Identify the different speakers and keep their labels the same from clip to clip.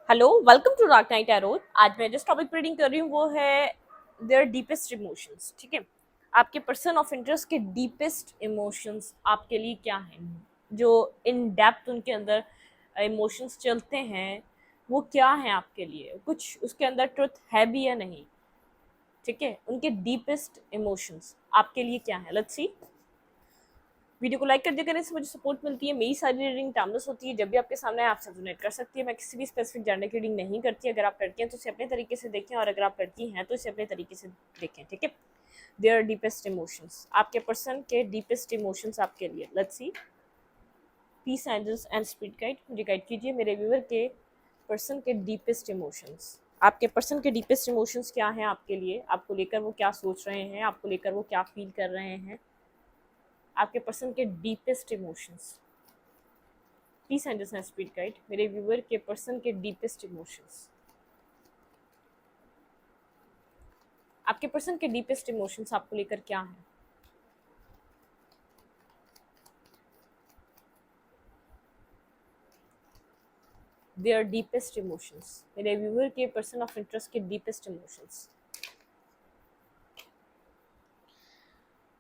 Speaker 1: Hello, welcome to dark night arrow. आज मैं जिस टॉपिक पर रीडिंग कर रही हूँ वो है देयर डीपेस्ट इमोशंस। ठीक है, आपके पर्सन ऑफ इंटरेस्ट के डीपेस्ट इमोशंस आपके लिए क्या हैं, जो इन डेप्थ उनके अंदर इमोशंस चलते हैं, वो क्या हैं आपके लिए, कुछ उसके अंदर ट्रुथ है भी या नहीं। ठीक है, उनके डीपेस्ट इमोशंस आपके लिए क्या है। Let's see. वीडियो को लाइक कर दिया करने से मुझे सपोर्ट मिलती है। मेरी सारी रीडिंग टाइमलेस होती है, जब भी आपके सामने आपसे डोनेट कर सकती है। मैं किसी भी स्पेसिफिक जेंडर की रीडिंग नहीं करती। अगर आप लड़की हैं तो इसे अपने तरीके से देखें, और अगर आप लड़की हैं तो इसे अपने तरीके से देखें। ठीक है, देयर डीपेस्ट इमोशंस, आपके पर्सन के डीपेस्ट इमोशंस आपके लिए। Let's see. Peace angels and spirit guide, मुझे गाइड कीजिए मेरे व्यूअर के पर्सन के डीपेस्ट इमोशंस। आपके पर्सन के डीपेस्ट इमोशंस क्या हैं आपके लिए, आपको लेकर वो क्या सोच रहे हैं, आपको लेकर वो क्या फील कर रहे हैं। आपके पर्सन के deepest emotions. Please understand speed guide मेरे व्यूअर के पर्सन के डीपेस्ट इमोशंस। आपके पर्सन के डीपेस्ट इमोशंस आपको लेकर क्या है। देयर डीपेस्ट इमोशंस, मेरे व्यूअर के पर्सन ऑफ इंटरेस्ट के डीपेस्ट इमोशंस।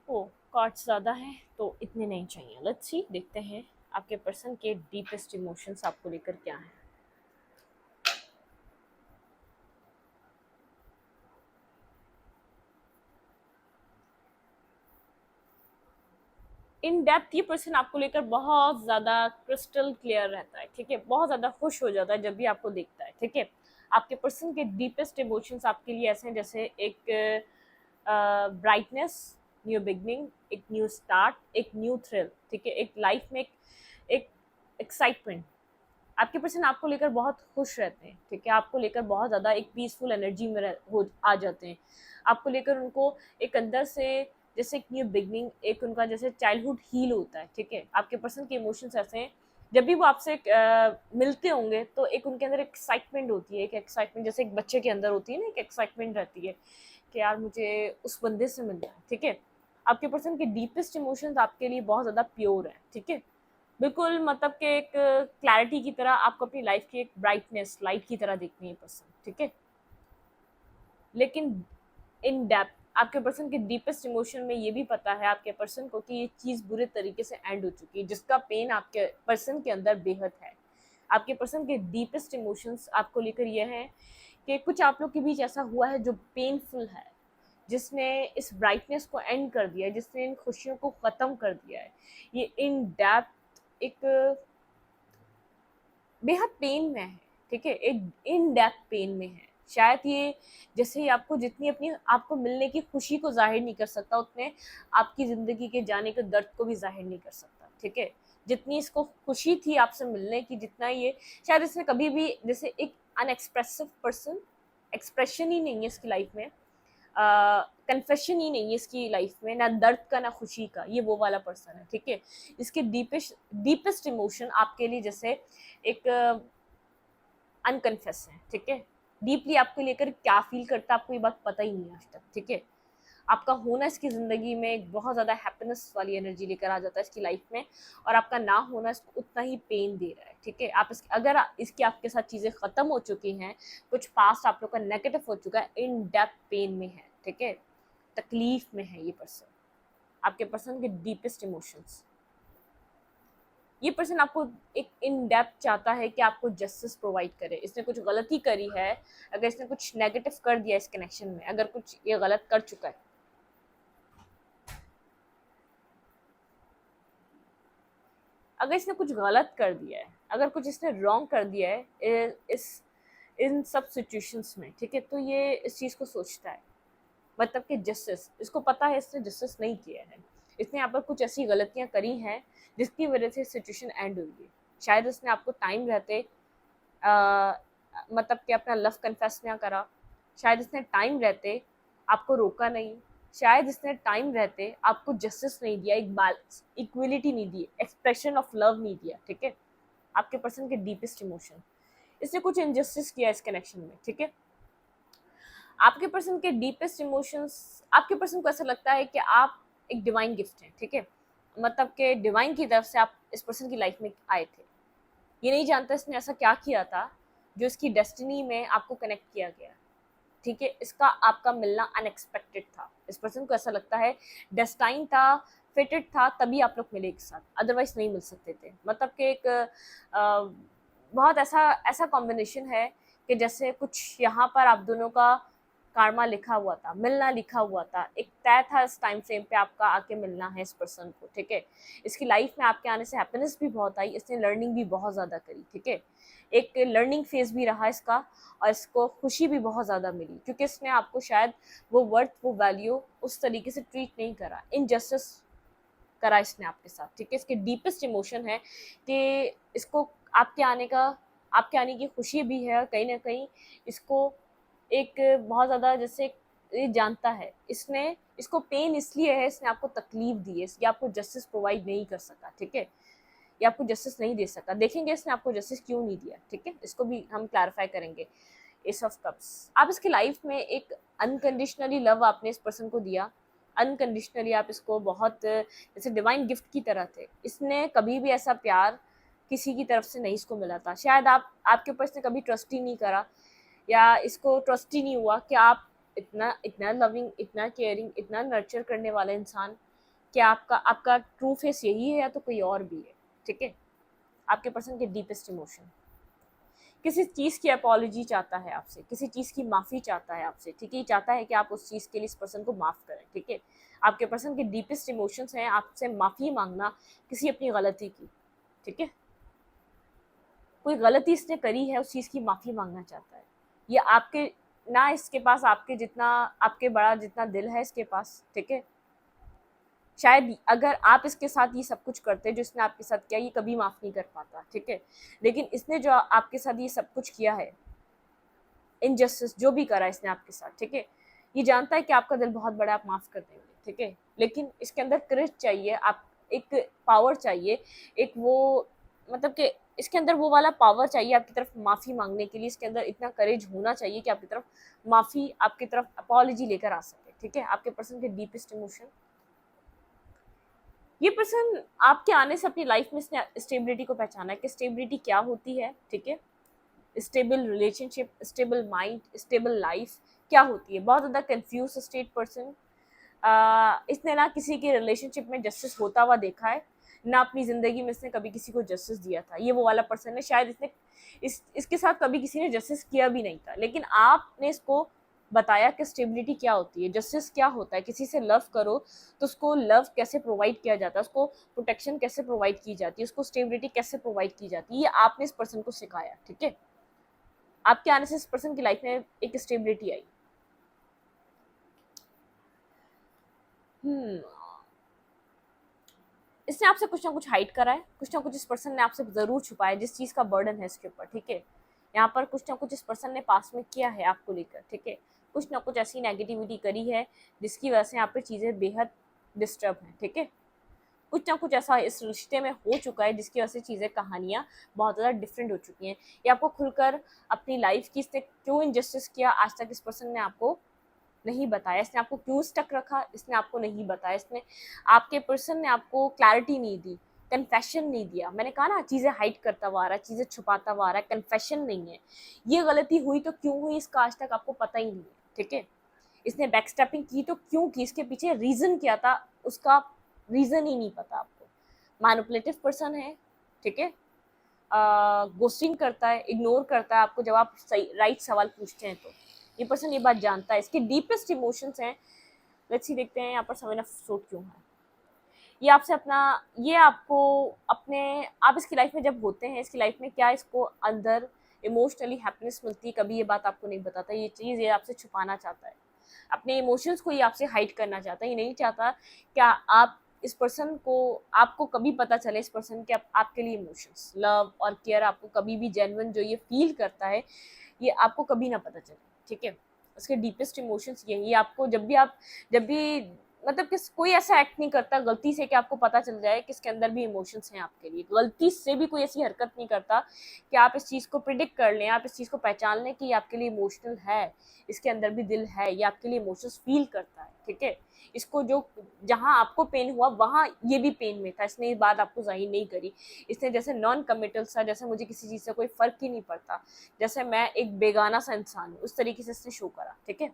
Speaker 1: ओ, कार्ड्स ज़्यादा है तो इतने नहीं चाहिए। लेट्स सी, देखते हैं आपके पर्सन के डीपेस्ट इमोशंस आपको लेकर क्या है। इन डेप्थ ये पर्सन आपको लेकर बहुत ज़्यादा क्रिस्टल क्लियर रहता है। ठीक है, बहुत ज़्यादा खुश हो जाता है जब भी आपको देखता है। ठीक है, आपके पर्सन के डीपेस्ट इमोशंस आपके लिए ऐसे हैं जैसे एक ब्राइटनेस, न्यू बिगनिंग, एक न्यू स्टार्ट, एक न्यू थ्रिल। ठीक है, एक लाइफ में एक एक्साइटमेंट। आपके पर्सन आपको लेकर बहुत खुश रहते हैं। ठीक है, आपको लेकर बहुत ज़्यादा एक पीसफुल एनर्जी में हो आ जाते हैं। आपको लेकर उनको एक अंदर से जैसे एक न्यू बिगनिंग, एक उनका जैसे चाइल्डहुड हील होता है। ठीक है, आपके पर्सन के इमोशंस ऐसे हैं, जब भी वो आपसे मिलते होंगे तो एक उनके अंदर एक्साइटमेंट होती है। एक एक्साइटमेंट जैसे एक बच्चे के अंदर होती है ना, एक एक्साइटमेंट रहती है कि यार मुझे उस बंदे से मिलना है। ठीक है, आपके पर्सन के डीपेस्ट इमोशंस आपके लिए बहुत ज़्यादा प्योर है। ठीक है, बिल्कुल मतलब कि एक क्लैरिटी की तरह आपको अपनी लाइफ की एक ब्राइटनेस, लाइट की तरह देखनी है पर्सन। ठीक है, लेकिन इन डेप्थ आपके पर्सन के डीपेस्ट इमोशन में ये भी पता है आपके पर्सन को कि ये चीज़ बुरे तरीके से एंड हो चुकी है, जिसका पेन आपके पर्सन के अंदर बेहद है। आपके पर्सन के डीपेस्ट इमोशंस आपको लेकर यह है कि कुछ आप लोग के बीच ऐसा हुआ है जो पेनफुल है, जिसने इस ब्राइटनेस को एंड कर दिया है, जिसने इन खुशियों को ख़त्म कर दिया है। ये इन डेप्थ एक बेहद पेन में है। ठीक है, एक इन डेप्थ पेन में है। शायद ये जैसे ही आपको जितनी अपनी आपको मिलने की खुशी को जाहिर नहीं कर सकता, उतने आपकी ज़िंदगी के जाने के दर्द को भी जाहिर नहीं कर सकता। ठीक है, जितनी इसको खुशी थी आपसे मिलने की, जितना ये शायद इसने कभी भी जैसे एक अनएक्सप्रेसिव पर्सन, एक्सप्रेशन ही नहीं है इसकी लाइफ में, कन्फेशन ही नहीं है इसकी लाइफ में, ना दर्द का ना खुशी का, ये वो वाला पर्सन है। ठीक है, इसके डीपेस्ट इमोशन आपके लिए जैसे एक अनकन्फेस है। ठीक है, डीपली आपको लेकर क्या फील करता है आपको ये बात पता ही नहीं है आज तक। ठीक है, आपका होना इसकी ज़िंदगी में एक बहुत ज़्यादा हैप्पीनेस वाली एनर्जी लेकर आ जाता है इसकी लाइफ में, और आपका ना होना इसको उतना ही पेन दे रहा है। ठीक है, आप अगर इसकी आपके साथ चीज़ें ख़त्म हो चुकी हैं, कुछ पास्ट आप लोग का नेगेटिव हो चुका है, इन डेप्थ पेन में है। ठीक है, तकलीफ में है ये पर्सन। आपके पर्सन के डीपेस्ट इमोशंस, ये पर्सन आपको एक इन डेप्थ चाहता है कि आपको जस्टिस प्रोवाइड करे। इसने कुछ गलती करी है, अगर इसने कुछ नेगेटिव कर दिया इस कनेक्शन में, अगर कुछ ये गलत कर चुका है, अगर इसने कुछ गलत कर दिया है, अगर कुछ इसने रॉन्ग कर दिया है इस इन सब सिचुएशंस में। ठीक है, तो ये इस चीज़ को सोचता है, मतलब कि जस्टिस, इसको पता है इसने जस्टिस नहीं किया है, इसने यहाँ पर कुछ ऐसी गलतियाँ करी हैं जिसकी वजह से सिचुएशन एंड हुई है। शायद उसने आपको टाइम रहते मतलब कि अपना लव कन्फेस ना करा, शायद इसने टाइम रहते आपको रोका नहीं, शायद इसने टाइम रहते आपको जस्टिस नहीं दिया, एक बैलेंस, इक्वलिटी नहीं दी, एक्सप्रेशन ऑफ लव नहीं दिया। ठीक है, आपके पर्सन के डीपेस्ट इमोशन, इसने कुछ इनजस्टिस किया इस कनेक्शन में। ठीक है, आपके पर्सन के डीपेस्ट इमोशंस, आपके पर्सन को ऐसा लगता है कि आप एक डिवाइन गिफ्ट हैं। ठीक है, मतलब कि डिवाइन की तरफ से आप इस पर्सन की लाइफ में आए थे। ये नहीं जानता इसने ऐसा क्या किया था जो इसकी डेस्टिनी में आपको कनेक्ट किया गया, ठीक है। इसका आपका मिलना अनएक्सपेक्टेड था, इस पर्सन को ऐसा लगता है डेस्टाइन था, फिटेड था, तभी आप लोग मिले एक साथ, अदरवाइज नहीं मिल सकते थे। मतलब कि एक बहुत ऐसा ऐसा कॉम्बिनेशन है कि जैसे कुछ यहाँ पर आप दोनों का कार्मा लिखा हुआ था, मिलना लिखा हुआ था, एक तय था इस टाइम फ्रेम पे आपका आके मिलना है इस पर्सन को, ठीक है। इसकी लाइफ में आपके आने से हैप्पीनेस भी बहुत आई, इसने लर्निंग भी बहुत ज़्यादा करी, ठीक है। एक लर्निंग फेज भी रहा इसका, और इसको खुशी भी बहुत ज़्यादा मिली, क्योंकि इसने आपको शायद वो वर्थ, वो वैल्यू उस तरीके से ट्रीट नहीं करा, इनजस्टिस करा इसने आपके साथ, ठीक है। इसके डीपेस्ट इमोशन है कि इसको आपके आने की खुशी भी है, और कहीं ना कहीं इसको एक बहुत ज़्यादा जैसे ये जानता है, इसने इसको पेन इसलिए है, इसने आपको तकलीफ दी है, ये आपको जस्टिस प्रोवाइड नहीं कर सका, ठीक है। ये आपको जस्टिस नहीं दे सका, देखेंगे इसने आपको जस्टिस क्यों नहीं दिया, ठीक है। इसको भी हम क्लैरिफाई करेंगे। एस ऑफ कप्स, आप इसकी लाइफ में एक अनकंडीशनली लव आपने इस पर्सन को दिया, अनकंडीशनली आप इसको बहुत जैसे डिवाइन गिफ्ट की तरह थे। इसने कभी भी ऐसा प्यार किसी की तरफ से नहीं इसको मिला था, शायद आपके ऊपर इसने कभी ट्रस्ट ही नहीं करा, या इसको ट्रस्ट ही नहीं हुआ कि आप इतना इतना लविंग, इतना केयरिंग, इतना नर्चर करने वाला इंसान, कि आपका आपका ट्रू फेस यही है या तो कोई और भी है, ठीक है। आपके पर्सन के डीपेस्ट इमोशन, किसी चीज़ की अपॉलॉजी चाहता है आपसे, किसी चीज़ की माफ़ी चाहता है आपसे, ठीक है। चाहता है कि आप उस चीज़ के लिए इस पर्सन को माफ़ करें, ठीक है। आपके पर्सन के डीपेस्ट इमोशंस हैं आपसे माफ़ी मांगना किसी अपनी गलती की, ठीक है। कोई गलती इसने करी है, उस चीज़ की माफ़ी मांगना चाहता है। ये आपके ना, इसके पास आपके बड़ा जितना दिल है इसके पास, ठीक है। शायद अगर आप इसके साथ ये सब कुछ करते जो इसने आपके साथ किया, ये कभी माफ़ नहीं कर पाता, ठीक है। लेकिन इसने जो आपके साथ ये सब कुछ किया है, इनजस्टिस जो भी करा इसने आपके साथ, ठीक है, ये जानता है कि आपका दिल बहुत बड़ा, आप माफ़ कर देंगे, ठीक है। लेकिन इसके अंदर करेज चाहिए, आप एक पावर चाहिए, एक वो मतलब कि इसके अंदर वो वाला पावर चाहिए आपकी तरफ माफ़ी मांगने के लिए। इसके अंदर इतना करेज होना चाहिए कि आपकी तरफ माफ़ी, आपकी तरफ अपॉलॉजी लेकर आ सके, ठीक है। आपके पर्सन के डीपेस्ट इमोशन, ये पर्सन आपके आने से अपनी लाइफ में इसने स्टेबिलिटी को पहचाना है कि स्टेबिलिटी क्या होती है, ठीक है। Stable relationship, stable mind, stable life क्या होती है। बहुत ज़्यादा कंफ्यूज स्टेट पर्सन, इसने ना किसी के रिलेशनशिप में जस्टिस होता हुआ देखा है, ना अपनी ज़िंदगी में इसने कभी किसी को जस्टिस दिया था। ये वो वाला पर्सन है, शायद इसके साथ कभी किसी ने जस्टिस किया भी नहीं था, लेकिन आपने इसको बताया कि स्टेबिलिटी क्या होती है, जस्टिस क्या होता है। किसी से लव करो तो उसको लव कैसे प्रोवाइड किया जाता है, उसको प्रोटेक्शन कैसे प्रोवाइड की जाती है, उसको स्टेबिलिटी कैसे प्रोवाइड की जाती है, ये आपने इस पर्सन को सिखाया, ठीक है। आपके आने से इस पर्सन की लाइफ में एक स्टेबिलिटी आई। इसने आपसे कुछ ना कुछ हाइड करा है, कुछ ना कुछ इस पर्सन ने आपसे ज़रूर छुपाया, जिस चीज़ का बर्डन है इसके ऊपर, ठीक है। यहाँ पर कुछ ना कुछ इस पर्सन ने पास में किया है आपको लेकर, ठीक है। कुछ ना कुछ ऐसी नेगेटिविटी करी है जिसकी वजह से यहाँ पर चीज़ें बेहद डिस्टर्ब हैं, ठीक है। कुछ ना कुछ ऐसा इस रिश्ते में हो चुका है जिसकी वजह से चीज़ें, कहानियाँ बहुत ज़्यादा डिफरेंट हो चुकी हैं। ये आपको खुलकर अपनी लाइफ की इसने क्यों इनजस्टिस किया आज तक इस पर्सन ने आपको नहीं बताया, इसने आपको क्यों स्टक रखा इसने आपको नहीं बताया, इसने आपके पर्सन ने आपको क्लैरिटी नहीं दी, कन्फेशन नहीं दिया। मैंने कहा ना, चीज़ें हाइड करता हुआ आ रहा है, चीज़ें छुपाता हुआ आ रहा है, कन्फेशन नहीं है। ये गलती हुई तो क्यों हुई इसका आज तक आपको पता ही नहीं है, ठीक है। इसने बैकस्टेपिंग की तो क्यों की, इसके पीछे रीज़न क्या था, उसका रीज़न ही नहीं पता आपको। मैनिपुलेटिव पर्सन है, ठीक है। गोस्टिंग करता है, इग्नोर करता है आपको जब आप सही राइट सवाल पूछते हैं तो। ये पर्सन ये बात जानता है, इसके डीपेस्ट इमोशंस हैं। लेट्स सी, देखते हैं यहाँ पर समय फ्रूट क्यों है। ये आपसे अपना, ये आपको अपने, आप इसकी लाइफ में जब होते हैं, इसकी लाइफ में क्या इसको अंदर इमोशनली हैप्पीनेस मिलती है, कभी ये बात आपको नहीं बताता। ये चीज़ ये आपसे छुपाना चाहता है, अपने इमोशंस को ये आपसे हाइड करना चाहता है। ये नहीं चाहता क्या आप इस पर्सन को, आपको कभी पता चले इस पर्सन के आपके लिए इमोशंस, लव और केयर आपको कभी भी जेन्युइन जो ये फील करता है, ये आपको कभी ना पता चले, ठीक है। उसके डीपेस्ट इमोशंस यही, आपको जब भी मतलब किस कोई ऐसा एक्ट नहीं करता गलती से कि आपको पता चल जाए कि इसके अंदर भी इमोशंस हैं आपके लिए। गलती से भी कोई ऐसी हरकत नहीं करता कि आप इस चीज़ को प्रिडिक्ट कर लें, आप इस चीज़ को पहचान लें कि ये आपके लिए इमोशनल है, इसके अंदर भी दिल है, ये आपके लिए इमोशंस फील करता है, ठीक है। इसको जो जहाँ आपको पेन हुआ वहाँ ये भी पेन में था, इसने ये बात आपको जाहिर नहीं करी। इसने जैसे नॉन कमिटल सा, जैसे मुझे किसी चीज़ से कोई फ़र्क ही नहीं पड़ता, जैसे मैं एक बेगाना सा इंसान हूँ, उस तरीके से इसने शो करा, ठीक है।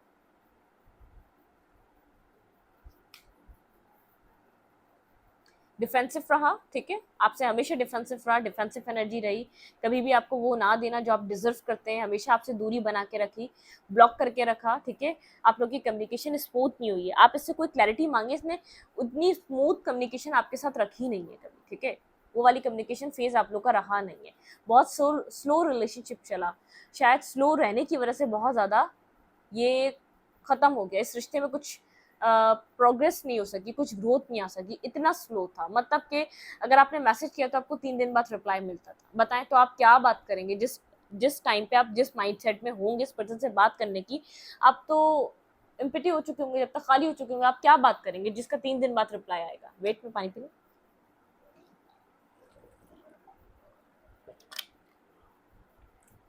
Speaker 1: डिफेंसिव रहा, ठीक है, आपसे हमेशा डिफेंसिव रहा, डिफेंसिव एनर्जी रही, कभी भी आपको वो ना देना जो आप डिजर्व करते हैं, हमेशा आपसे दूरी बना के रखी, ब्लॉक करके रखा, ठीक है। आप लोग की कम्युनिकेशन स्मूथ नहीं हुई है, आप इससे कोई क्लैरिटी मांगे, इसने उतनी स्मूथ कम्युनिकेशन आपके साथ रखी नहीं है कभी, ठीक है। वो वाली कम्युनिकेशन फेज आप लोग का रहा नहीं है, बहुत स्लो रिलेशनशिप चला, शायद स्लो रहने की वजह से बहुत ज़्यादा ये खत्म हो गया, इस रिश्ते में कुछ प्रोग्रेस नहीं हो सकी, कुछ ग्रोथ नहीं आ सकी, इतना स्लो था। मतलब कि अगर आपने मैसेज किया तो आपको 3 दिन बाद रिप्लाई मिलता था। बताएं तो आप क्या बात करेंगे, जिस जिस टाइम पे आप जिस माइंडसेट में होंगे इस पर्सन से बात करने की, आप तो इम्पिटी हो चुके होंगे, जब तक खाली हो चुके होंगे, आप क्या बात करेंगे जिसका 3 दिन बाद रिप्लाई आएगा। वेट में पानी पी लो।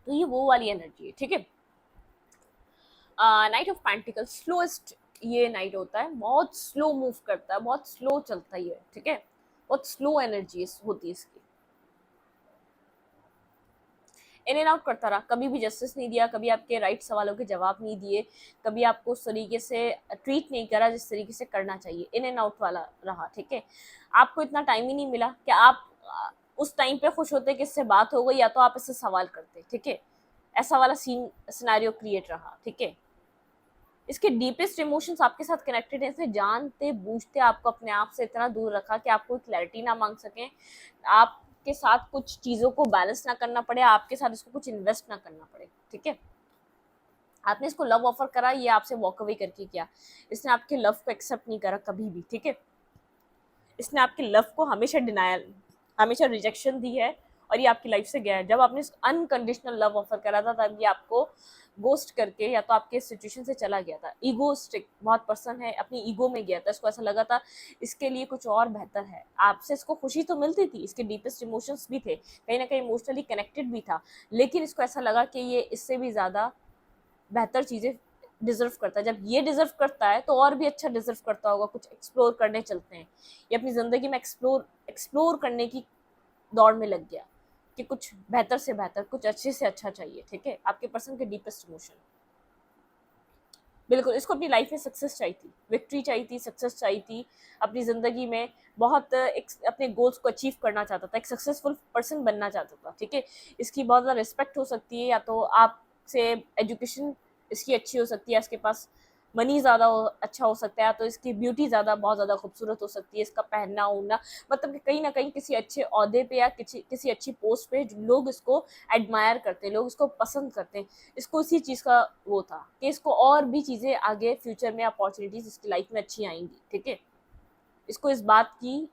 Speaker 1: तो ये वो वाली एनर्जी है, ठीक है। नाइट ऑफ पेंटिकल स्लोएस्ट ये नाइट होता है, बहुत स्लो मूव करता है, बहुत स्लो चलता है ये, ठीक है, बहुत स्लो एनर्जी होती है इसकी। इन एंड आउट करता रहा, कभी भी जस्टिस नहीं दिया, कभी आपके राइट सवालों के जवाब नहीं दिए, कभी आपको उस तरीके से ट्रीट नहीं करा जिस तरीके से करना चाहिए, इन एंड आउट वाला रहा, ठीक है। आपको इतना टाइम ही नहीं मिला कि आप उस टाइम पे खुश होते कि इससे बात हो गई, या तो आप इससे सवाल करते, ठीक है। ऐसा वाला सीन सिनेरियो क्रिएट रहा, ठीक है। इसके डीपेस्ट इमोशंस आपके साथ कनेक्टेड है, इसने जानते बूझते आपको अपने आप से इतना दूर रखा कि आप कोई क्लैरिटी ना मांग सकें, आपके साथ कुछ चीज़ों को बैलेंस ना करना पड़े, आपके साथ इसको कुछ इन्वेस्ट ना करना पड़े, ठीक है। आपने इसको लव ऑफर करा, ये आपसे वॉक अवे करके किया, इसने आपके लव को एक्सेप्ट नहीं करा कभी भी, ठीक है। इसने आपके लव को हमेशा डिनायल, हमेशा रिजेक्शन दी है, और ये आपकी लाइफ से गया है। जब आपने अनकंडीशनल लव ऑफर करा था तब ये आपको गोस्ट करके या तो आपके सिचुएशन से चला गया था। ईगोस्टिक बहुत पर्सन है, अपनी ईगो में गया था, इसको ऐसा लगा था इसके लिए कुछ और बेहतर है। आपसे इसको खुशी तो मिलती थी, इसके डीपेस्ट इमोशंस भी थे, कहीं ना कहीं इमोशनली कनेक्टेड भी था, लेकिन इसको ऐसा लगा कि ये इससे भी ज़्यादा बेहतर चीज़ें डिजर्व करता है। जब ये डिजर्व करता है तो और भी अच्छा डिजर्व करता होगा, कुछ एक्सप्लोर करने चलते हैं, ये अपनी ज़िंदगी में एक्सप्लोर करने की दौड़ में लग गया कि कुछ बेहतर से बेहतर, कुछ अच्छे से अच्छा चाहिए, ठीक है। आपके पर्सन के डीपेस्ट इमोशन, बिल्कुल इसको अपनी लाइफ में सक्सेस चाहिए थी, विक्ट्री चाहिए थी, सक्सेस चाहिए थी अपनी ज़िंदगी में, बहुत अपने गोल्स को अचीव करना चाहता था, एक सक्सेसफुल पर्सन बनना चाहता था, ठीक है। इसकी बहुत ज़्यादा रिस्पेक्ट हो सकती है, या तो आपसे एजुकेशन इसकी अच्छी हो सकती है, इसके पास मनी ज़्यादा अच्छा हो सकता है, तो इसकी ब्यूटी ज़्यादा बहुत ज़्यादा खूबसूरत हो सकती है, इसका पहनना ओढ़ना, मतलब कि कहीं ना कहीं किसी अच्छे ओहदे पे या किसी अच्छी पोस्ट पे लोग इसको एडमायर करते हैं, लोग इसको पसंद करते हैं। इसको इसी चीज़ का वो था कि इसको और भी चीज़ें आगे फ्यूचर में अपॉर्चुनिटीज़ इसकी लाइफ में अच्छी आएंगी, ठीक है। इसको इस बात की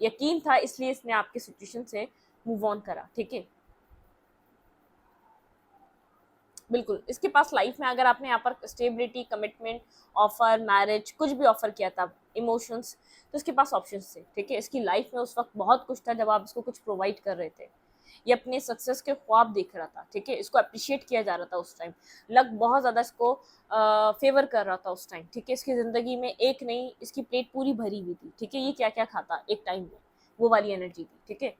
Speaker 1: यकीन था, इसलिए इसने आपके सिचुएशन से मूव ऑन करा, ठीक है। बिल्कुल इसके पास लाइफ में, अगर आपने यहाँ पर स्टेबिलिटी, कमिटमेंट, ऑफर, मैरिज, कुछ भी ऑफर किया था, इमोशंस, तो इसके पास ऑप्शंस थे, ठीक है। इसकी लाइफ में उस वक्त बहुत कुछ था जब आप इसको कुछ प्रोवाइड कर रहे थे, ये अपने सक्सेस के ख्वाब देख रहा था, ठीक है। इसको अप्रिशिएट किया जा रहा था उस टाइम, लक बहुत ज़्यादा इसको फेवर कर रहा था उस टाइम, ठीक है। इसकी ज़िंदगी में एक नहीं, इसकी प्लेट पूरी भरी हुई थी, ठीक है। ये क्या क्या खाता एक टाइम में, वो वाली एनर्जी थी, ठीक है।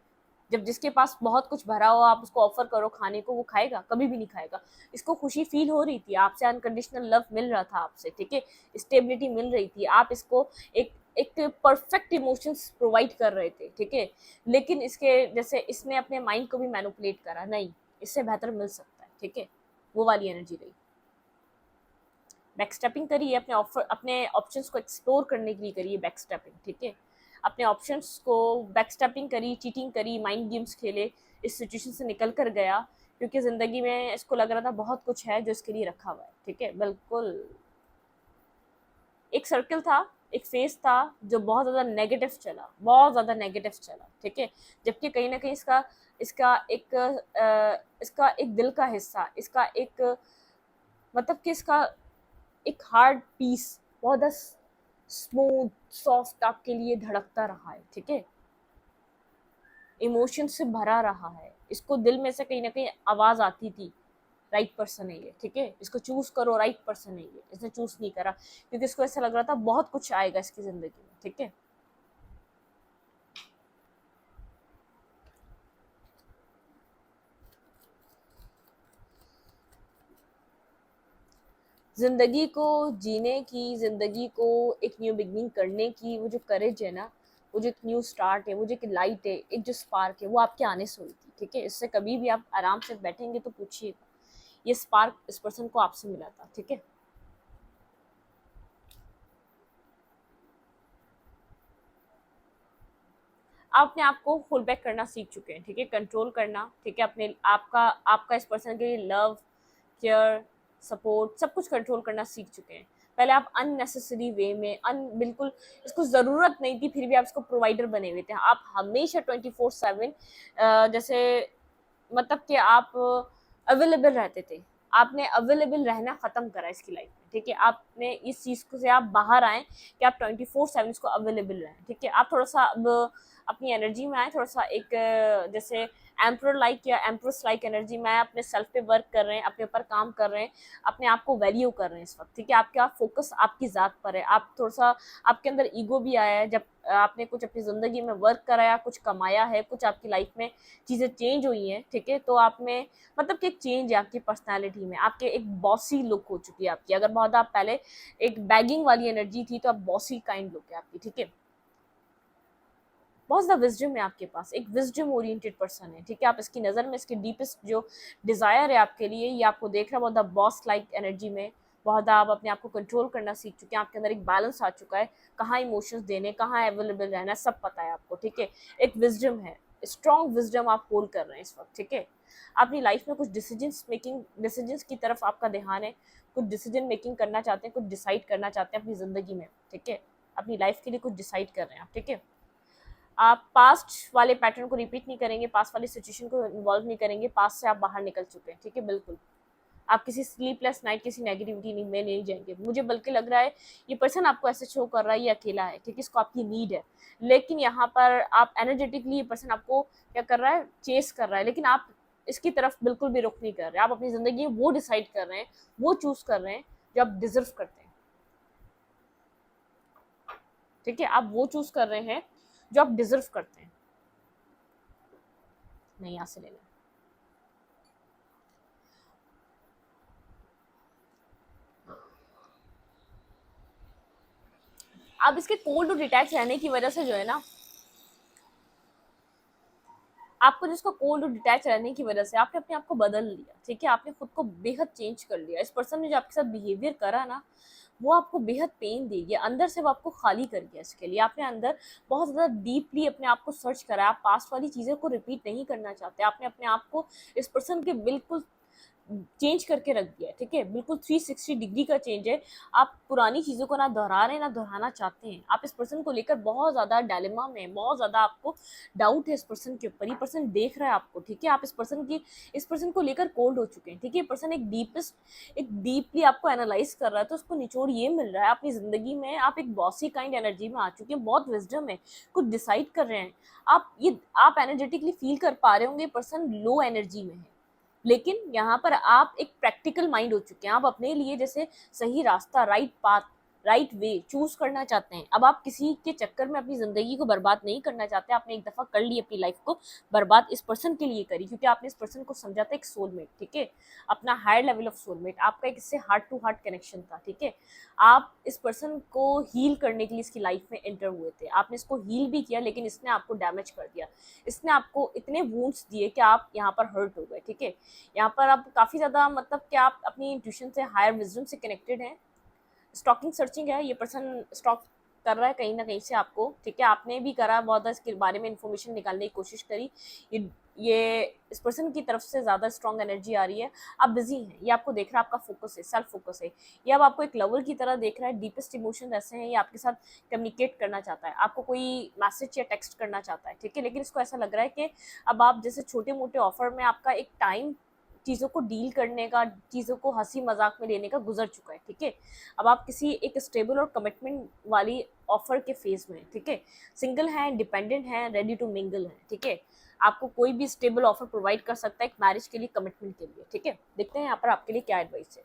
Speaker 1: जब जिसके पास बहुत कुछ भरा हो, आप उसको ऑफर करो खाने को, वो खाएगा? कभी भी नहीं खाएगा। इसको खुशी फील हो रही थी, आपसे अनकंडीशनल लव मिल रहा था आपसे, ठीक है, स्टेबिलिटी मिल रही थी, आप इसको एक एक परफेक्ट इमोशंस प्रोवाइड कर रहे थे, ठीक है। लेकिन इसके जैसे इसने अपने माइंड को भी मैनिपुलेट करा, नहीं इससे बेहतर मिल सकता है, ठीक है, वो वाली एनर्जी रही। बैकस्टेपिंग करिए, अपने ऑफर, अपने ऑप्शंस को एक्सप्लोर करने के लिए करिए बैकस्टेपिंग, ठीक है। अपने ऑप्शंस को बैकस्टेपिंग करी, चीटिंग करी, माइंड गेम्स खेले, इस सिचुएशन से निकल कर गया, क्योंकि ज़िंदगी में इसको लग रहा था बहुत कुछ है जो इसके लिए रखा हुआ है, ठीक है। बिल्कुल एक सर्कल था, एक फेज था जो बहुत ज़्यादा नेगेटिव चला, बहुत ज़्यादा नेगेटिव चला, ठीक है। जबकि कहीं ना कहीं इसका एक दिल का हिस्सा, इसका एक मतलब कि इसका एक हार्ड पीस, बहुत स्मूथ सॉफ्ट आपके लिए धड़कता रहा है, ठीक है, इमोशन से भरा रहा है, इसको दिल में से कहीं ना कहीं आवाज आती थी राइट पर्सन है ये, ठीक है, इसको चूज करो, राइट पर्सन है ये, इसने चूज नहीं करा क्योंकि इसको ऐसा लग रहा था बहुत कुछ आएगा इसकी जिंदगी में, ठीक है। जिंदगी को जीने की, जिंदगी को एक न्यू बिगनिंग करने की वो जो करेज है ना, वो जो एक न्यू स्टार्ट है, वो जो एक लाइट है, एक जो स्पार्क है, वो आपके आने से हुई थी, ठीक है। इससे कभी भी आप आराम से बैठेंगे तो पूछिएगा, ये स्पार्क इस पर्सन को आपसे मिला था, ठीक है। आप अपने आप को होल्ड बैक करना सीख चुके हैं, ठीक है, कंट्रोल करना, ठीक है, अपने आपका आपका इस पर्सन के लिए लव, केयर, सपोर्ट सब कुछ कंट्रोल करना सीख चुके हैं। पहले आप अननेसेसरी वे में बिल्कुल इसको ज़रूरत नहीं थी फिर भी आप इसको प्रोवाइडर बने हुए थे। आप हमेशा 24/7 जैसे मतलब कि आप अवेलेबल रहते थे। आपने अवेलेबल रहना ख़त्म करा इसकी लाइफ में, ठीक है। आपने इस चीज़ को से आप बाहर आए कि आप 24/7 इसको अवेलेबल रहें, ठीक है। आप थोड़ा सा अब अपनी एनर्जी में आए, थोड़ा सा एक जैसे एम्प्रर लाइक या एम्प्रेस लाइक एनर्जी में आए, अपने सेल्फ पे वर्क कर रहे हैं, अपने ऊपर काम कर रहे हैं, अपने आप को वैल्यू कर रहे हैं इस वक्त, ठीक है। आपका फोकस आपकी ज़ात पर है। आप थोड़ा सा आपके अंदर ईगो भी आया है जब आपने कुछ अपनी ज़िंदगी में वर्क कराया, कुछ कमाया है, कुछ आपकी लाइफ में चीज़ें चेंज हुई हैं, ठीक है। तो आप में मतलब कि एक चेंज है आपकी पर्सनालिटी में, आपके एक बॉसी लुक हो चुकी है आपकी। अगर बहुत आप पहले एक बैगिंग वाली एनर्जी थी तो अब बॉसी काइंड लुक है आपकी, ठीक है। बहुत ज़्यादा विजडम है आपके पास, एक विजडम ओरिएंटेड पर्सन है, ठीक है। आप इसकी नज़र में इसके डीपेस्ट जो डिज़ायर है आपके लिए, ये आपको देख रहा है बहुत ज़्यादा बॉस लाइक एनर्जी में। बहुत ज़्यादा आप अपने आप को कंट्रोल करना सीख चुके हैं, आपके अंदर एक बैलेंस आ चुका है, कहाँ इमोशंस देने, कहाँ अवेलेबल रहना, सब पता है आपको, ठीक है। एक विजडम है, स्ट्रॉन्ग विजडम आप होल्ड कर रहे हैं इस वक्त, ठीक है। अपनी लाइफ में कुछ डिसीजंस की तरफ आपका ध्यान है, कुछ डिसीजन मेकिंग करना चाहते हैं, कुछ डिसाइड करना चाहते हैं अपनी ज़िंदगी में, ठीक है। अपनी लाइफ के लिए कुछ डिसाइड कर रहे हैं आप, ठीक है। आप पास्ट वाले पैटर्न को रिपीट नहीं करेंगे, पास्ट वाली सिचुएशन को इन्वॉल्व नहीं करेंगे, पास्ट से आप बाहर निकल चुके हैं, ठीक है। बिल्कुल आप किसी स्लीपलेस नाइट, किसी नेगेटिविटी नहीं में नहीं जाएंगे। मुझे बल्कि लग रहा है ये पर्सन आपको ऐसे शो कर रहा है ये अकेला है, ठीक है, इसको आपकी नीड है, लेकिन यहाँ पर आप एनर्जेटिकली ये पर्सन आपको क्या कर रहा है, चेस कर रहा है, लेकिन आप इसकी तरफ बिल्कुल भी रुख नहीं कर रहे। आप अपनी ज़िंदगी में वो डिसाइड कर रहे हैं, वो चूज़ कर रहे हैं जो आप डिजर्व करते हैं, ठीक है। आप वो चूज़ कर रहे हैं जो आप डिजर्व करते हैं। नहीं, यहाँ से लेना। अब इसके कोल्ड और डिटैच रहने की वजह से जो है ना, आपको जिसको कोल्ड और डिटैच रहने की वजह से आपने अपने आप को बदल लिया, ठीक है। आपने खुद को बेहद चेंज कर लिया। इस पर्सन ने जो आपके साथ बिहेवियर करा ना, वो आपको बेहद पेन दे गया, अंदर से वो आपको खाली कर गया। इसके लिए आपने अंदर बहुत ज़्यादा डीपली अपने आप को सर्च करा। आप पास्ट वाली चीज़ों को रिपीट नहीं करना चाहते। आपने अपने आप को इस पर्सन के बिल्कुल चेंज करके रख दिया है, ठीक है। बिल्कुल 360 डिग्री का चेंज है। आप पुरानी चीज़ों को ना दोहरा रहे हैं, ना दोहराना चाहते हैं। आप इस पर्सन को लेकर बहुत ज़्यादा डायलेमा में, बहुत ज़्यादा आपको डाउट है इस पर्सन के ऊपर। ये पर्सन देख रहा है आपको, ठीक है। आप इस पर्सन को लेकर कोल्ड हो चुके हैं, ठीक है। ये पर्सन एक डीपली आपको एनालाइज कर रहा है, तो उसको निचोड़ ये मिल रहा है अपनी ज़िंदगी में आप एक बॉसी काइंड एनर्जी में आ चुके हैं, बहुत विजडम है, कुछ डिसाइड कर रहे हैं। आप एनर्जेटिकली फील कर पा रहे होंगे पर्सन लो एनर्जी में है, लेकिन यहाँ पर आप एक प्रैक्टिकल माइंड हो चुके हैं। आप अपने लिए जैसे सही रास्ता, right path, right way choose करना चाहते हैं। अब आप किसी के चक्कर में अपनी ज़िंदगी को बर्बाद नहीं करना चाहते। आपने एक दफ़ा कर ली अपनी लाइफ को बर्बाद, इस पर्सन के लिए करी, क्योंकि आपने इस पर्सन को समझा था एक सोलमेट, ठीक है, अपना हायर लेवल ऑफ सोलमेट। आपका एक इससे हार्ट टू हार्ट कनेक्शन था, ठीक है। आप इस पर्सन को हील करने के लिए इसकी लाइफ में एंटर हुए थे। आपने इसको हील भी किया, लेकिन इसने आपको डैमेज कर दिया। इसने आपको इतने वूंड्स दिए कि आप यहाँ पर हर्ट हो गए, ठीक है। यहाँ पर आप काफ़ी ज़्यादा मतलब कि आप अपनी इंट्यूशन से, हायर विजडम से कनेक्टेड हैं। स्टॉकिंग सर्चिंग है, ये पर्सन स्टॉक कर रहा है कहीं ना कहीं से आपको, ठीक है। आपने भी करा, बहुत इसके बारे में इंफॉर्मेशन निकालने की कोशिश करी। ये इस पर्सन की तरफ से ज़्यादा स्ट्रॉन्ग एनर्जी आ रही है। आप बिजी हैं, ये आपको देख रहा है, आपका फोकस है, सेल्फ फोकस है। ये अब आपको एक लवर की तरह देख रहा है। डीपेस्ट इमोशन ऐसे हैं, ये आपके साथ कम्युनिकेट करना चाहता है, आपको कोई मैसेज या टेक्स्ट करना चाहता है, ठीक है। लेकिन इसको ऐसा लग रहा है कि अब आप जैसे छोटे मोटे ऑफर में आपका एक टाइम चीज़ों को डील करने का, चीज़ों को हंसी मजाक में लेने का गुजर चुका है, ठीक है। अब आप किसी एक स्टेबल और कमिटमेंट वाली ऑफर के फेज में, ठीक है, सिंगल हैं, इंडिपेंडेंट हैं, रेडी टू मिंगल हैं, ठीक है। आपको कोई भी स्टेबल ऑफर प्रोवाइड कर सकता है एक मैरिज के लिए, कमिटमेंट के लिए, ठीक है। देखते हैं यहाँ पर आपके लिए क्या एडवाइस है,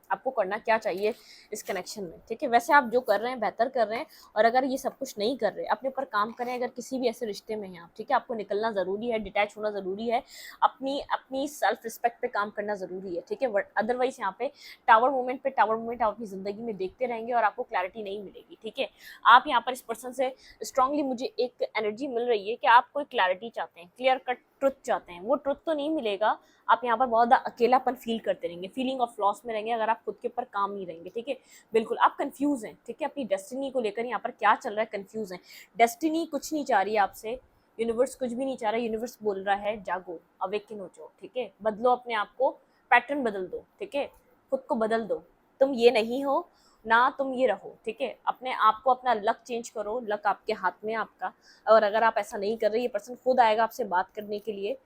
Speaker 1: आपको करना क्या चाहिए इस कनेक्शन में, ठीक है। वैसे आप जो कर रहे हैं बेहतर कर रहे हैं, और अगर ये सब कुछ नहीं कर रहे, अपने ऊपर काम करें। अगर किसी भी ऐसे रिश्ते में हैं आप, ठीक है, आपको निकलना ज़रूरी है, डिटैच होना ज़रूरी है, अपनी अपनी सेल्फ रिस्पेक्ट पे काम करना ज़रूरी है, ठीक है। अदरवाइज यहाँ पे टावर मोमेंट पे टावर मोमेंट आप अपनी ज़िंदगी में देखते रहेंगे और आपको क्लैरिटी नहीं मिलेगी, ठीक है। आप यहाँ पर इस पर्सन से स्ट्रांगली, मुझे एक एनर्जी मिल रही है कि आप कोई क्लैरिटी चाहते हैं, क्लियर कट ट्रुथ चाहते हैं। वो ट्रुथ तो नहीं मिलेगा, आप यहाँ पर बहुत ज़्यादा अकेलापन फील करते रहेंगे, फीलिंग ऑफ लॉस में रहेंगे अगर आप खुद के ऊपर काम नहीं रहेंगे, ठीक है। बिल्कुल आप कंफ्यूज हैं, ठीक है, अपनी डेस्टिनी को लेकर यहाँ पर क्या चल रहा है, कंफ्यूज हैं। डेस्टिनी कुछ नहीं चाह रही है आपसे, यूनिवर्स कुछ भी नहीं चाह रहा है। यूनिवर्स बोल रहा है जागो, अवेकन हो जाओ, ठीक है, बदलो अपने आप को, पैटर्न बदल दो, ठीक है, खुद को बदल दो। तुम ये नहीं हो ना, तुम ये रहो, ठीक है। अपने आप को, अपना लक चेंज करो, लक आपके हाथ में आपका। और अगर आप ऐसा नहीं कर रहे, ये पर्सन खुद आएगा आपसे बात करने के लिए,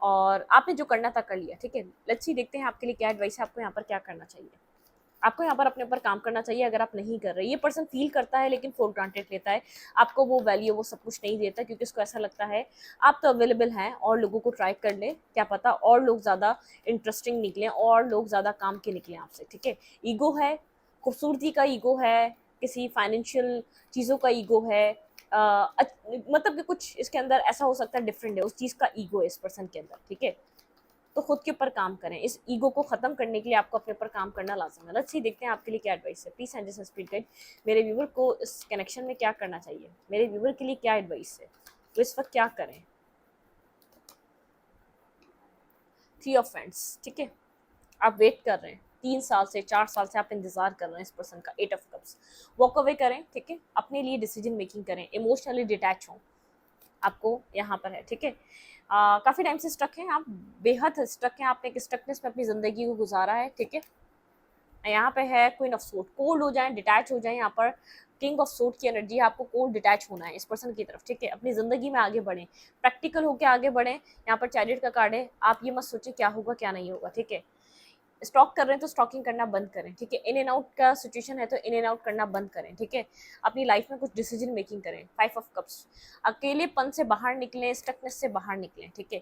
Speaker 1: और आपने जो करना था कर लिया, ठीक है। लेट्स सी, देखते हैं आपके लिए क्या एडवाइस है, आपको यहाँ पर क्या करना चाहिए। आपको यहाँ पर अपने ऊपर काम करना चाहिए अगर आप नहीं कर रहे। ये पर्सन फील करता है लेकिन फॉर ग्रांटेड लेता है, आपको वो वैल्यू, वो सब कुछ नहीं देता, क्योंकि उसको ऐसा लगता है आप तो अवेलेबल हैं, और लोगों को ट्राई कर ले, क्या पता और लोग ज़्यादा इंटरेस्टिंग निकलें, और लोग ज़्यादा काम के निकलें आपसे, ठीक है। ईगो है, खूबसूरती का ईगो है, किसी फाइनेंशियल चीज़ों का ईगो है, मतलब कि कुछ इसके अंदर ऐसा हो सकता है डिफरेंट है, उस चीज़ का ईगो है इस पर्सन के अंदर, ठीक है। तो खुद के ऊपर काम करें, इस ईगो को खत्म करने के लिए आपको अपने ऊपर काम करना लाजम है। लेट्स सी, देखते हैं आपके लिए क्या एडवाइस है। प्लीज सेंड स्पीड गाइड, मेरे व्यूवर को इस कनेक्शन में क्या करना चाहिए, मेरे व्यूवर के लिए क्या एडवाइस है, वो इस वक्त क्या करें। 3 ऑफ फ्रेंड्स, ठीक है, आप वेट कर रहे हैं, 3 साल से 4 साल से आप इंतजार कर रहे हैं इस पर्सन का। 8 ऑफ कप्स, वॉक अवे करें, ठीक है, अपने लिए डिसीजन मेकिंग करें, इमोशनली डिटैच हों, आपको यहाँ पर है, ठीक है। काफ़ी टाइम से स्टक हैं आप, बेहद स्टक हैं, आपने एक स्टकनेस में अपनी ज़िंदगी को गुजारा है, ठीक है। यहाँ पे है क्वीन ऑफ सोर्ड, कोल्ड हो जाए, डिटैच हो जाए। यहाँ पर किंग ऑफ सोर्ड की एनर्जी है, आपको कोल्ड डिटैच होना है इस पर्सन की तरफ, ठीक है। अपनी ज़िंदगी में आगे बढ़ें, प्रैक्टिकल होकर आगे बढ़ें। यहाँ पर चैरियट का कार्ड है, आप ये मत सोचें क्या होगा क्या नहीं होगा, ठीक है। स्टॉक कर रहे हैं तो स्टॉकिंग करना बंद करें, ठीक है। इन एंड आउट का सिचुएशन है तो इन एंड आउट करना बंद करें, ठीक है। अपनी लाइफ में कुछ डिसीजन मेकिंग करें। 5 ऑफ कप्स, अकेलेपन से बाहर निकलें, स्टकनेस से बाहर निकलें, ठीक है।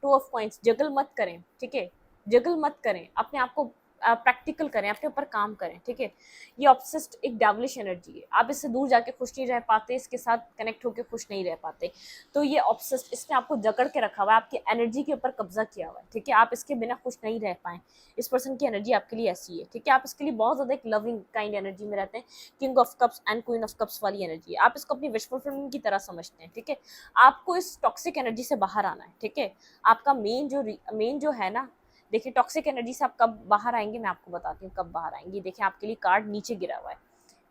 Speaker 1: 2 ऑफ कॉइंस, जगल मत करें, ठीक है, जगल मत करें, अपने आप को प्रैक्टिकल करें, अपने ऊपर काम करें, ठीक है। ये ऑब्सेस्ड एक डेविलिश एनर्जी है, आप इससे दूर जाके खुश नहीं रह पाते, इसके साथ कनेक्ट होकर खुश नहीं रह पाते। तो ये ऑब्सेस्ड, इसने आपको जकड़ के रखा हुआ है, आपकी एनर्जी के ऊपर कब्जा किया हुआ है, ठीक है। आप इसके बिना खुश नहीं रह पाए, इस पर्सन की एनर्जी आपके लिए ऐसी है, ठीक है। आप इसके लिए बहुत ज़्यादा एक लविंग काइंड एनर्जी में रहते हैं। King of cups and queen of cups वाली एनर्जी है, आप इसको अपनी विश फुलफिलमेंट की तरह समझते हैं, ठीक है। आपको इस टॉक्सिक एनर्जी से बाहर आना है, ठीक है। आपका मेन जो है ना, देखिए टॉक्सिक एनर्जी से आप कब बाहर आएंगे, मैं आपको बताती हूँ कब बाहर आएंगे। देखिए आपके लिए कार्ड नीचे गिरा हुआ है,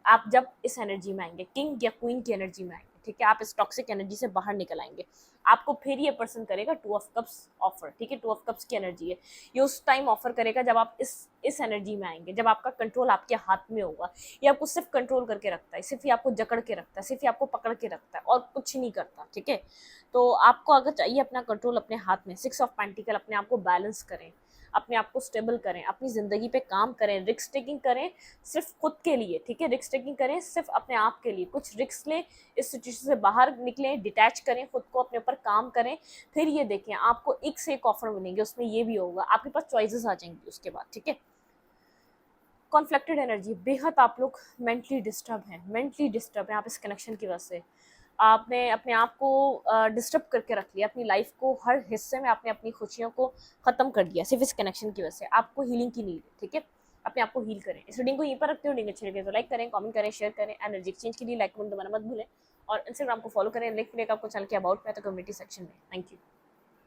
Speaker 1: आप जब इस एनर्जी में आएंगे, किंग या क्वीन की एनर्जी में आएंगे, ठीक है, आप इस टॉक्सिक एनर्जी से बाहर निकल आएंगे, आपको फिर ये पर्सन करेगा 2 ऑफ कप्स ऑफर, ठीक है। 2 ऑफ कप्स की एनर्जी है, ये उस टाइम ऑफर करेगा जब आप इस एनर्जी में आएंगे, जब आपका कंट्रोल आपके हाथ में होगा। ये आपको सिर्फ कंट्रोल करके रखता है, सिर्फ ये आपको जकड़ के रखता है, सिर्फ ये आपको पकड़ के रखता है और कुछ नहीं करता, ठीक है। तो आपको अगर चाहिए अपना कंट्रोल अपने हाथ में, 6 ऑफ पेंटिकल, अपने आप को बैलेंस करें, अपने आप को स्टेबल करें, अपनी ज़िंदगी पे काम करें, रिस्क टेकिंग करें सिर्फ खुद के लिए, ठीक है। रिस्क टेकिंग करें सिर्फ अपने आप के लिए, कुछ रिस्क लें, इस सिचुएशन से बाहर निकलें, डिटैच करें खुद को, अपने ऊपर काम करें। फिर ये देखें आपको एक से एक ऑफर मिलेंगे, उसमें ये भी होगा, आपके पास चॉइसेस आ जाएंगी उसके बाद, ठीक है। कॉन्फ्लिक्टेड एनर्जी, बेहद आप लोग मेंटली डिस्टर्ब हैं आप इस कनेक्शन की वजह से। आपने अपने आप को डिस्टर्ब करके रख लिया, अपनी लाइफ को हर हिस्से में आपने अपनी खुशियों को ख़त्म कर दिया सिर्फ इस कनेक्शन की वजह से। आपको हीलिंग की नीड है, ठीक है, अपने आप को हील करें। इस रीडिंग को यहीं पर रखते हो, रीडिंग अच्छी लगे तो लाइक करें, कमेंट करें, शेयर करें। एनर्जी एक्सचेंज के लिए लाइक कमेंट दबाना मत भूलें, और इंस्टाग्राम को फॉलो करें, लिंक मिलेगा आपको चैनल के अबाउट में तो कम्युनिटी सेक्शन में। Thank you.